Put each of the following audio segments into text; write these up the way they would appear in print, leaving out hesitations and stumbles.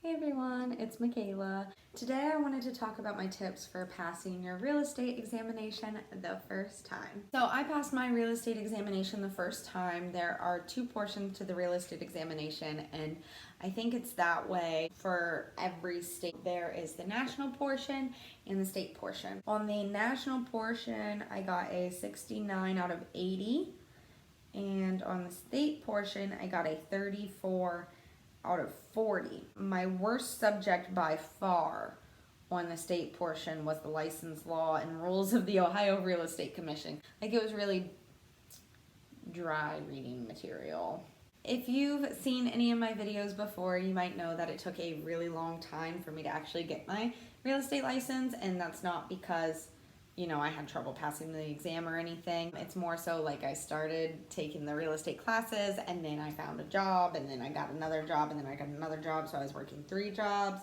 Hey everyone, it's Michaela. Today I wanted to talk about my tips for passing your real estate examination the first time. So I passed my real estate examination the first time. There are two portions to the real estate examination, and I think it's that way for every state. There is the national portion and the state portion. On the national portion, I got a 69 out of 80, and on the state portion, I got a 34 out of 40. My worst subject by far on the state portion was the license law and rules of the Ohio Real Estate Commission. Like, it was really dry reading material. If you've seen any of my videos before, you might know that it took a really long time for me to actually get my real estate license, and that's not because I had trouble passing the exam or anything. It's more so like I started taking the real estate classes, and then I found a job, and then I got another job, and then I got another job, so I was working 3 jobs.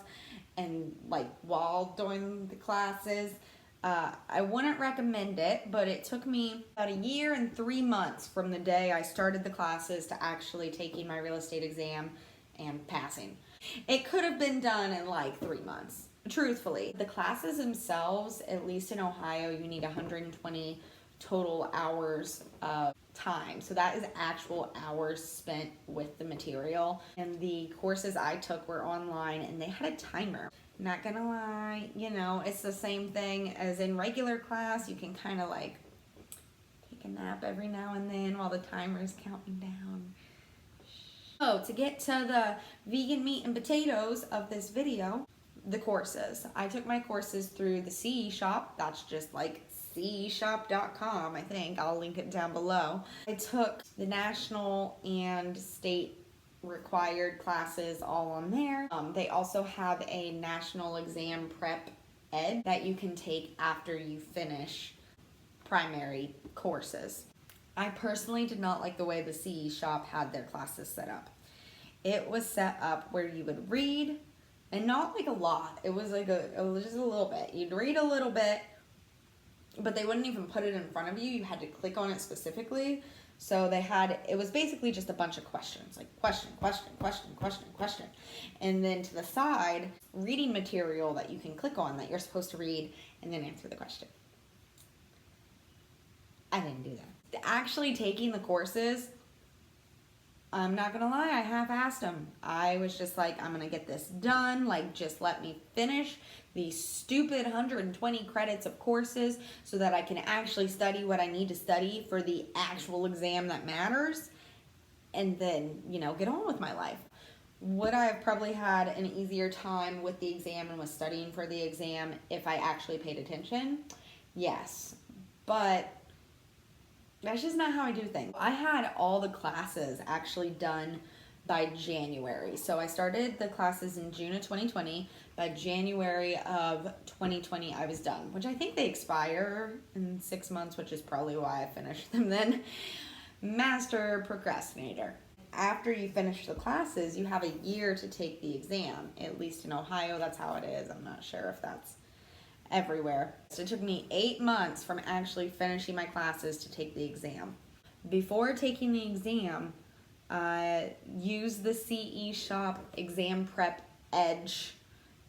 And while doing the classes, I wouldn't recommend it, but it took me about a year and 3 months from the day I started the classes to actually taking my real estate exam and passing. It could have been done in 3 months. Truthfully, the classes themselves, at least in Ohio, you need 120 total hours of time. So that is actual hours spent with the material. And the courses I took were online, and they had a timer. Not gonna lie, it's the same thing as in regular class. You can kind of take a nap every now and then while the timer is counting down. So to get to the vegan meat and potatoes of this video, the courses. I took my courses through the CE shop. That's just ceshop.com, I think. I'll link it down below. I took the national and state required classes all on there. They also have a national exam prep ed that you can take after you finish primary courses. I personally did not like the way the CE shop had their classes set up. It was set up where you would read, and not a lot. It was just a little bit. You'd read a little bit, but they wouldn't even put it in front of you. You had to click on it specifically. So it was basically just a bunch of questions, question. And then to the side, reading material that you can click on that you're supposed to read and then answer the question. I didn't do that. Actually taking the courses, I'm not gonna lie, I half-assed them. I was just I'm gonna get this done. Just let me finish these stupid 120 credits of courses so that I can actually study what I need to study for the actual exam that matters, and then, get on with my life. Would I have probably had an easier time with the exam and was studying for the exam if I actually paid attention? Yes, but that's just not how I do things. I had all the classes actually done by January. So I started the classes in June of 2020. By January of 2020, I was done, which I think they expire in 6 months, which is probably why I finished them then. Master procrastinator. After you finish the classes, you have a year to take the exam. At least in Ohio, that's how it is. I'm not sure if that's everywhere. So it took me 8 months from actually finishing my classes to take the exam. Before taking the exam, I used the CE shop exam prep edge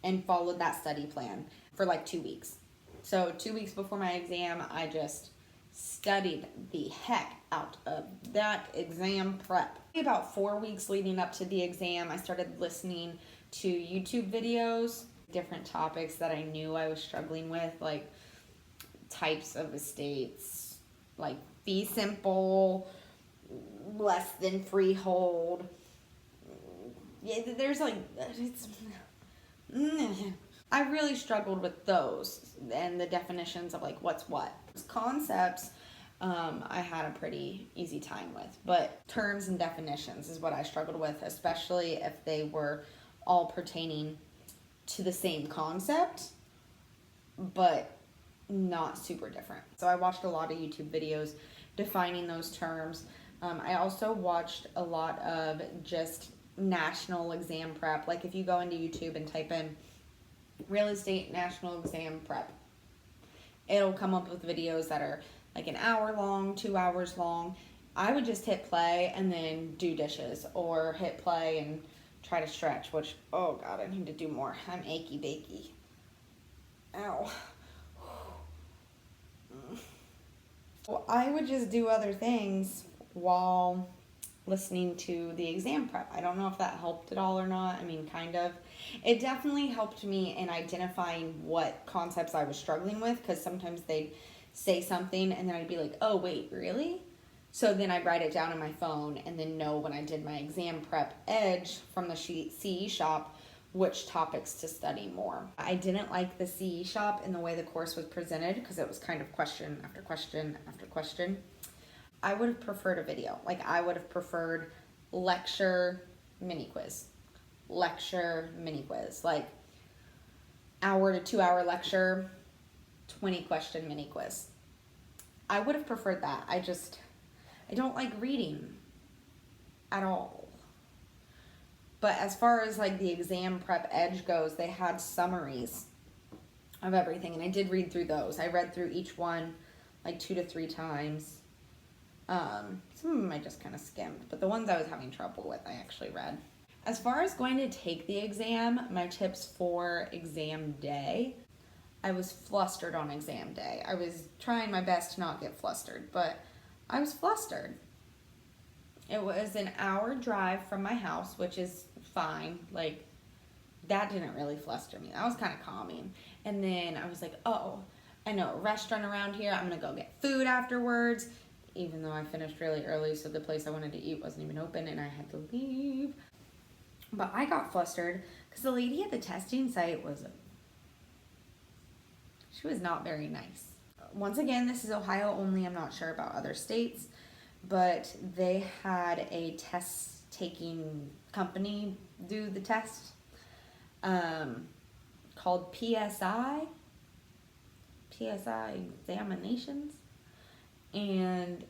and followed that study plan for 2 weeks. So 2 weeks before my exam, I just studied the heck out of that exam prep. About 4 weeks leading up to the exam, I started listening to YouTube videos, different topics that I knew I was struggling with, types of estates, fee simple, less than freehold. Yeah, there's I really struggled with those and the definitions of what's what. Concepts, I had a pretty easy time with, but terms and definitions is what I struggled with, especially if they were all pertaining to the same concept, but not super different. So I watched a lot of YouTube videos defining those terms. I also watched a lot of just national exam prep. If you go into YouTube and type in real estate national exam prep, it'll come up with videos that are an hour long, 2 hours long. I would just hit play and then do dishes, or hit play and try to stretch, which, oh God, I need to do more. I'm achy bakey. Ow. Well, I would just do other things while listening to the exam prep. I don't know if that helped at all or not. I mean, kind of. It definitely helped me in identifying what concepts I was struggling with, because sometimes they'd say something and then I'd be like, oh, wait, really? So then I'd write it down on my phone and then know when I did my exam prep edge from the CE shop which topics to study more. I didn't like the CE shop in the way the course was presented, because it was kind of question after question after question. I would have preferred a video. Like, I would have preferred lecture, mini quiz. Lecture, mini quiz. Like, hour to 2 hour lecture, 20 question mini quiz. I would have preferred that. I don't like reading at all. But as far as like the exam prep edge goes, they had summaries of everything, and I did read through those. I read through each one like 2 to 3 times. Some of them I just kind of skimmed, but the ones I was having trouble with, I actually read. As far as going to take the exam, my tips for exam day, I was flustered on exam day. I was trying my best to not get flustered, but I was flustered. It was an hour drive from my house, which is fine. Like, that didn't really fluster me. That was kind of calming. And then I was like, oh, I know a restaurant around here. I'm going to go get food afterwards, even though I finished really early, so the place I wanted to eat wasn't even open and I had to leave. But I got flustered because the lady at the testing site she was not very nice. Once again, this is Ohio only. I'm not sure about other states, but they had a test-taking company do the test called PSI examinations. And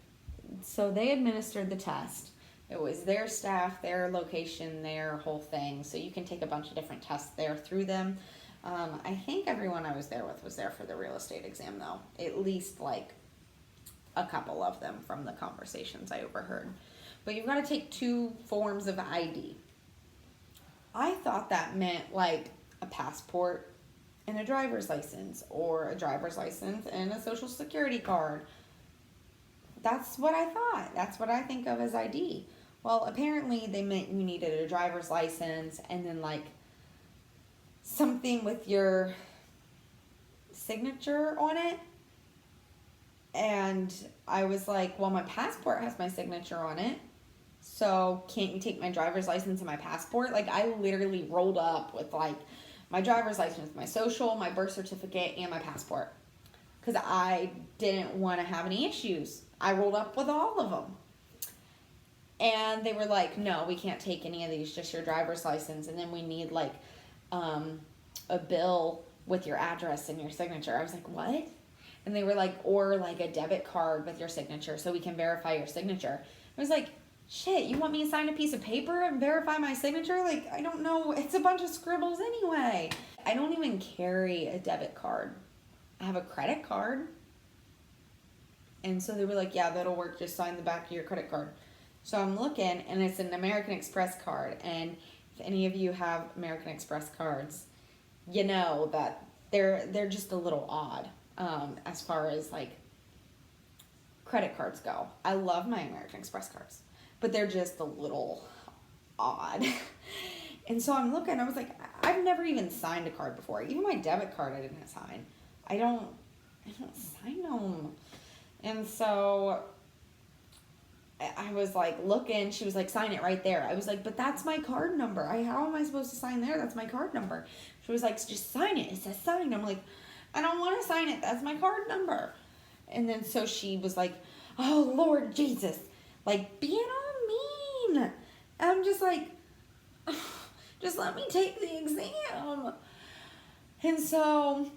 so they administered the test. It was their staff, their location, their whole thing. So you can take a bunch of different tests there through them. I think everyone I was there with was there for the real estate exam, though. At least like a couple of them from the conversations I overheard. But you've got to take 2 forms of ID. I thought that meant like a passport and a driver's license, or a driver's license and a social security card. That's what I thought. That's what I think of as ID. Well, apparently they meant you needed a driver's license and then like something with your signature on it. And I was like, well, my passport has my signature on it, so can't you take my driver's license and my passport? Like, I literally rolled up with like my driver's license, my social, my birth certificate, and my passport, because I didn't want to have any issues. I rolled up with all of them. And they were like, no, we can't take any of these, just your driver's license. And then we need like a bill with your address and your signature. I was like, what? And they were like, or like a debit card with your signature so we can verify your signature. I was like, shit, you want me to sign a piece of paper and verify my signature? Like, I don't know. It's a bunch of scribbles anyway. I don't even carry a debit card. I have a credit card. And so they were like, yeah, that'll work. Just sign the back of your credit card. So I'm looking, and it's an American Express card. And if any of you have American Express cards, you know that they're just a little odd as far as like credit cards go. I love my American Express cards, but they're just a little odd. And so I'm looking, I was like, I've never even signed a card before. Even my debit card I didn't sign. I don't sign them. And so I was like looking, she was like, sign it right there. I was like, but that's my card number. How am I supposed to sign there? That's my card number. She was like, just sign it. It says sign. I'm like, I don't want to sign it. That's my card number. And then so she was like, oh, Lord Jesus, like being all mean. And I'm just like, just let me take the exam. And so,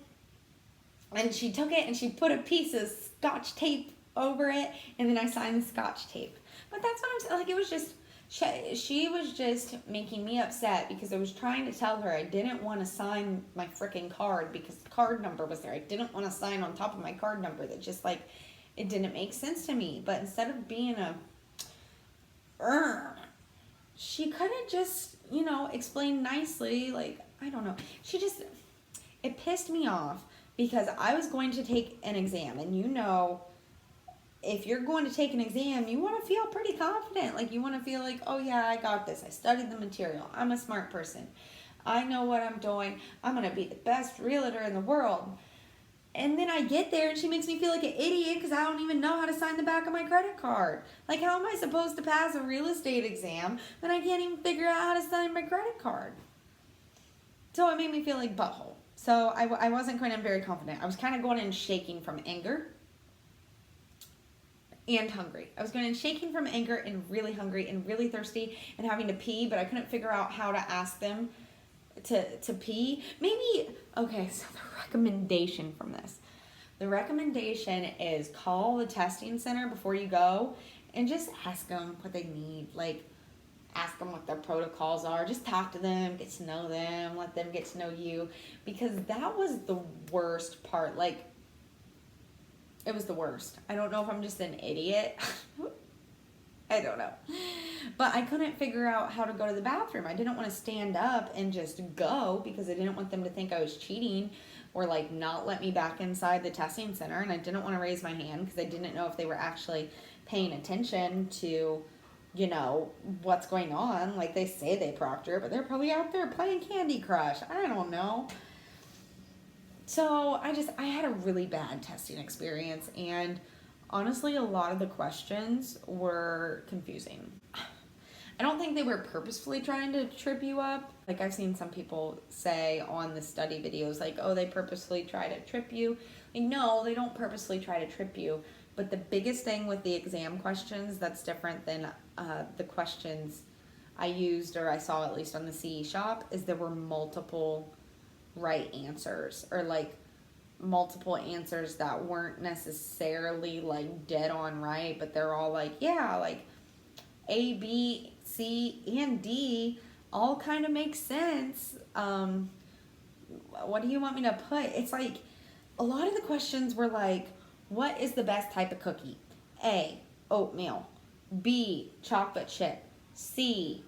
and she took it and she put a piece of Scotch tape over it, and then I signed the Scotch tape. But that's what I'm saying. Like, it was just, she was just making me upset because I was trying to tell her I didn't want to sign my freaking card because the card number was there. I didn't want to sign on top of my card number. That just like, it didn't make sense to me. But instead of being she could have just you know, explained nicely, like, I don't know. It pissed me off because I was going to take an exam, and you know, if you're going to take an exam, you want to feel pretty confident. Like, you want to feel like, oh yeah, I got this. I studied the material. I'm a smart person. I know what I'm doing. I'm going to be the best realtor in the world. And then I get there and she makes me feel like an idiot because I don't even know how to sign the back of my credit card. Like, how am I supposed to pass a real estate exam when I can't even figure out how to sign my credit card? So it made me feel like butthole. So I wasn't going in very confident. I was kind of going in shaking from anger and hungry. I was going in shaking from anger and really hungry and really thirsty and having to pee, but I couldn't figure out how to ask them to pee. Maybe, okay, so the recommendation from this. The recommendation is call the testing center before you go and just ask them what they need. Like, ask them what their protocols are. Just talk to them, get to know them, let them get to know you. Because that was the worst part. Like, it was the worst. I don't know if I'm just an idiot. I don't know. But I couldn't figure out how to go to the bathroom. I didn't want to stand up and just go because I didn't want them to think I was cheating or like not let me back inside the testing center. And I didn't want to raise my hand because I didn't know if they were actually paying attention to, you know, what's going on. Like, they say they proctor, but they're probably out there playing Candy Crush. I don't know. So I had a really bad testing experience, and honestly, a lot of the questions were confusing. I don't think they were purposefully trying to trip you up. Like, I've seen some people say on the study videos, like, oh, they purposefully try to trip you. Like, no, they don't purposely try to trip you. But the biggest thing with the exam questions that's different than the questions I used, or I saw at least on the CE shop, is there were multiple right answers, or like multiple answers that weren't necessarily like dead on right, but they're all like, yeah, like A, B, C, and D all kind of make sense. What do you want me to put? It's like a lot of the questions were like, what is the best type of cookie? A, oatmeal. B, chocolate chip. C,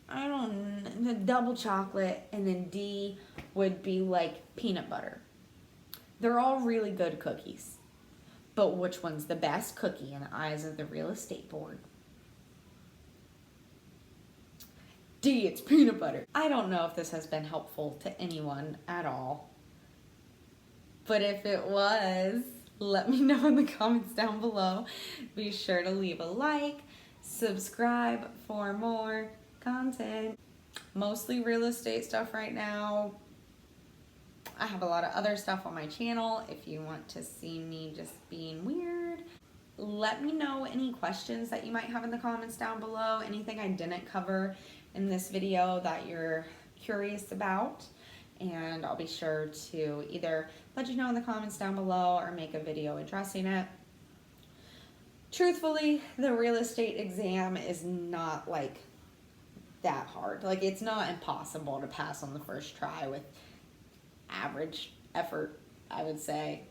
the double chocolate, and then D would be like peanut butter. They're all really good cookies. But which one's the best cookie in the eyes of the real estate board? D, it's peanut butter. I don't know if this has been helpful to anyone at all. But if it was, let me know in the comments down below. Be sure to leave a like, subscribe for more content. Mostly real estate stuff right now. I have a lot of other stuff on my channel if you want to see me just being weird. Let me know any questions that you might have in the comments down below, anything I didn't cover in this video that you're curious about, and I'll be sure to either let you know in the comments down below or make a video addressing it. Truthfully, the real estate exam is not like that hard. Like, it's not impossible to pass on the first try with average effort, I would say.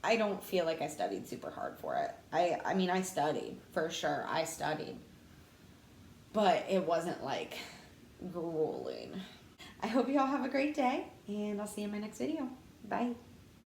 I don't feel like I studied super hard for it. I mean, I studied, for sure. I studied. But it wasn't, like, grueling. I hope you all have a great day, and I'll see you in my next video. Bye.